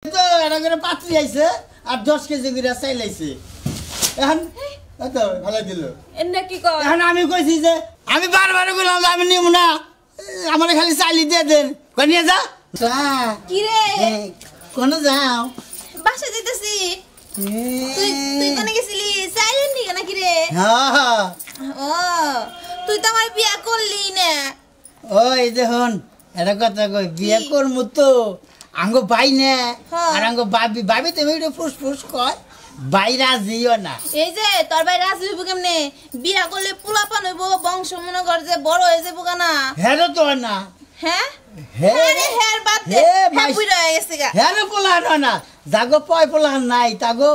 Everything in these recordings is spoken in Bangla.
তো এটা করে পাত্রী আইছে আর 10 কেজি করে চাইল আইছে এখন তো ভালো দিল এন্ডা কি কর এখন আমি কইছি যে আমি বারবার কইলাম যে আমি নিব না আমারে খালি চাইলি দিয়ে দেন কই নিয়ে যা কি রে কোন যাও বাসা যাইতেছি তুই কোনে গেছিলি সাইলেন্ট নি কেন কি রে হ্যাঁ ও তুই তো আমার বিয়া করলি না ওই দেখুন এটা কথা কই বিয়ে করমু তো আঙ্গ ভাই না আর আঙ্গ বাবি বাবি তুমি একটু ফুসফুস কয় ভাই রাজিও না এই যে তোর ভাই রাজি হইব কেমনে বিয়া করলে পোলাপান হইব বংশ মনে কর যে বড় হয়ে যাবো না হেরো তো না হ্যাঁ আরে হের বাদ দে হ্যাঁ বুইরা গেছে গা হেরো পোলান না জাগো পয় পোলান নাই তাগো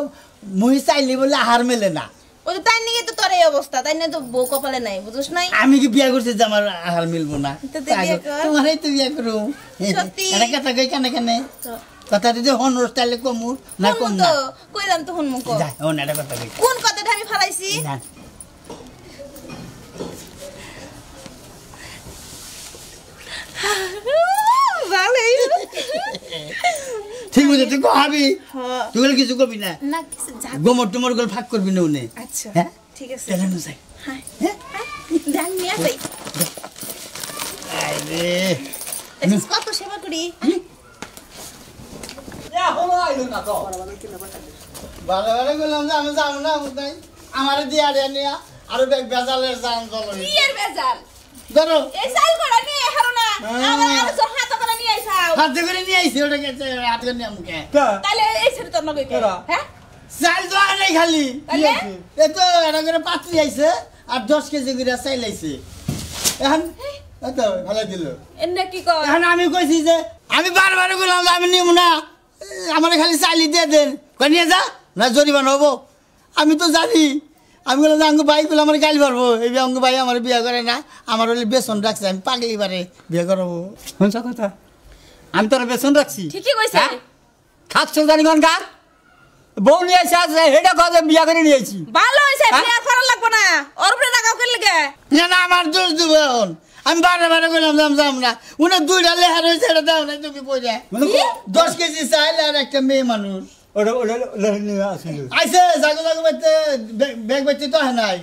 মুই চাইলি বলে আহার মেলে না ও তো তাই নিয়ে তো তোর এই অবস্থা তাই না তো বউ কপালে নাই বুঝছ নাই আমি কি বিয়া করছি যে আমার আহার মিলবো না তোমারই তো বিয়া করু সত্যি এটা কথা কই কেন কেন কথা দিতে হন স্টাইলে কমু না কম না কইলাম তো হন মুখ যা হন এটা কথা কই কোন কথাটা আমি ফালাইছি ভালোই ঠিক আছে তুই কহাবি তুই বলে কিছু করবি না না কিছু যা গোমর টুমর গল ফাঁক করবি না উনি আচ্ছা হ্যাঁ ঠিক আছে চলে না যাই হ্যাঁ জান নিয়ে যাই আরে আচ্ছা কত সেবা করি ইয়া হলো আইলো না তো ভালো ভালো গেলাম যে আমি যাবো না তাই আমারে দিয়া দেয়া নিয়া আর ব্যাগ বেজালের জান চলো কি এর বেজাল ধরো এই সাইল করে নিয়ে হারো না আমার আর সব হাত করে নিয়ে আইছাও হাতে করে নিয়ে আইছি ওটা গেছে হাত করে নিয়ে মুখে তাহলে এই ছেড়ে তোর নগে কে হ্যাঁ চাল তো আনে খালি তাহলে এ তো এটা করে পাত্রী আইছে আর 10 কেজি করে চাইল আইছে এখন তো ভালো দিল এন্ডা কি কর এখন আমি কইছি যে আমি বারবার কইলাম যে আমি নিব না আমারে খালি চাইলি দিয়ে দেন কই নিয়ে যা না জরিমানা হবো আমি তো জানি আমি বললাম যে আঙ্গু ভাই বলে আমার গালি পারবো এই আঙ্গু ভাই আমার বিয়ে করে না আমার হলে বেসন রাখছে আমি পাগলি এবারে বিয়ে করবো শুনছ কথা আমি তোর বেসন রাখছি ঠিকই কইছে খাচ্ছ জানি কোন গার বউ নিয়ে আসে হেডা কাজে বিয়া করে নিয়েছি ভালো হইছে বিয়া করা লাগবে না ওর উপরে রাগাও করে লাগে না না আমার দোষ দিব এখন আমি বারবার কইলাম যাম না উনি দুইটা লেহার হয়েছে এটা দাও না তুমি পয়সা 10 কেজি চাইলে আর একটা মেয়ে মানুষ ওটা নিয়ে আসিল আইসে জাগো জাগো বাইতে ব্যাগ বাইতে তো নাই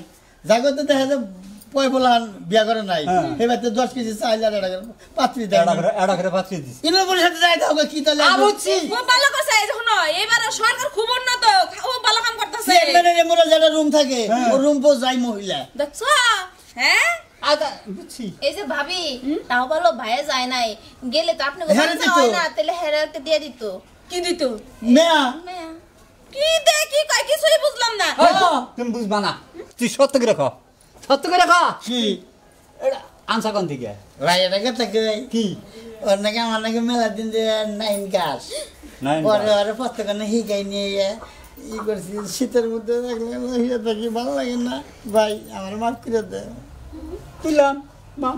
জাগোতে দেখা যায় পয় বলান বিয়া করে নাই সেই বাইতে 10 কেজি চাইলে আর একটা পাত্রী দেয় এডা করে পাত্রী দিছি ইনো পরিষদে যাই দাও কি তাহলে বুঝছি ও ভালো করছে যখন এবারে সরকার খুব উন্নত ও ভালো কাম করতেছে চেয়ারম্যানের মোরা যেটা রুম থাকে ও রুম পো যাই মহিলা দেখছো হ্যাঁ আদা বুঝছি এই যে ভাবি তাও ভালো ভাইয়া যায় নাই গেলে তো আপনি কোথাও হয় না তাহলে হেরাতে দিয়ে দিত কি দিত মেয়া কি দে কি কয় কিছুই বুঝলাম না তুমি বুঝবা না তুই সত্য করে রাখো সত্য করে রাখো কি আনসা কোন থেকে ভাই এটা কথা কই কি ওর নাকি আমার নাকি মেলা দিন দিয়ে 9 গাছ পরে ওরে প্রত্যেকনে হিগাই নিয়ে ই করছি শীতের মধ্যে দেখলে হিয়া থাকি ভালো লাগে না ভাই আমার মাফ করে দে তুইলাম মা